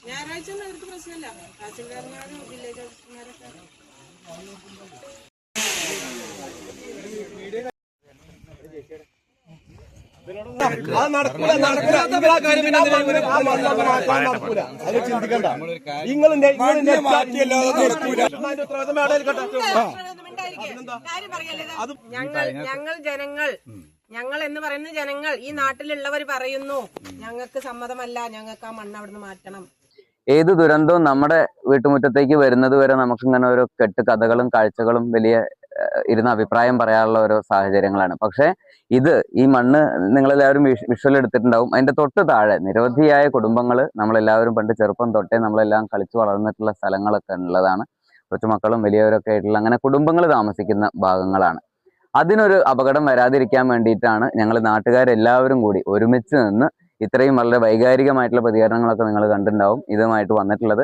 ഞായറാഴ്ച ഒന്നും അവർക്ക് പ്രശ്നമില്ല. തഹസിൽദാർമാരും വില്ലേജ് ഓഫീസർമാരൊക്കെ ഞങ്ങൾ എന്ന് പറയുന്ന ജനങ്ങൾ ഈ നാട്ടിലുള്ളവർ പറയുന്നു ഞങ്ങൾക്ക് സമ്മതമല്ല, ഞങ്ങൾക്ക് ആ മണ്ണ് അവിടുന്ന് മാറ്റണം. ഏത് ദുരന്തവും നമ്മുടെ വീട്ടുമുറ്റത്തേക്ക് വരുന്നത് വരെ നമുക്ക് ഇങ്ങനെ ഓരോ കെട്ട് കഥകളും കാഴ്ചകളും വലിയ ഇരുന്ന അഭിപ്രായം പറയാനുള്ള ഓരോ സാഹചര്യങ്ങളാണ്. പക്ഷെ ഈ മണ്ണ് നിങ്ങളെല്ലാവരും വിഷ്വൽ എടുത്തിട്ടുണ്ടാവും. അതിന്റെ തൊട്ട് താഴെ നിരവധിയായ കുടുംബങ്ങൾ, നമ്മളെല്ലാവരും പണ്ട് ചെറുപ്പം തൊട്ടേ നമ്മളെല്ലാം കളിച്ചു വളർന്നിട്ടുള്ള സ്ഥലങ്ങളൊക്കെ ഉള്ളതാണ്. കൊച്ചുമക്കളും വലിയവരൊക്കെ ആയിട്ടുള്ള അങ്ങനെ കുടുംബങ്ങൾ താമസിക്കുന്ന ഭാഗങ്ങളാണ്. അതിനൊരു അപകടം വരാതിരിക്കാൻ വേണ്ടിയിട്ടാണ് ഞങ്ങൾ നാട്ടുകാരെല്ലാവരും കൂടി ഒരുമിച്ച് നിന്ന് ഇത്രയും വളരെ വൈകാരികമായിട്ടുള്ള പ്രതികരണങ്ങളൊക്കെ നിങ്ങൾ കണ്ടിട്ടുണ്ടാവും ഇതുമായിട്ട് വന്നിട്ടുള്ളത്.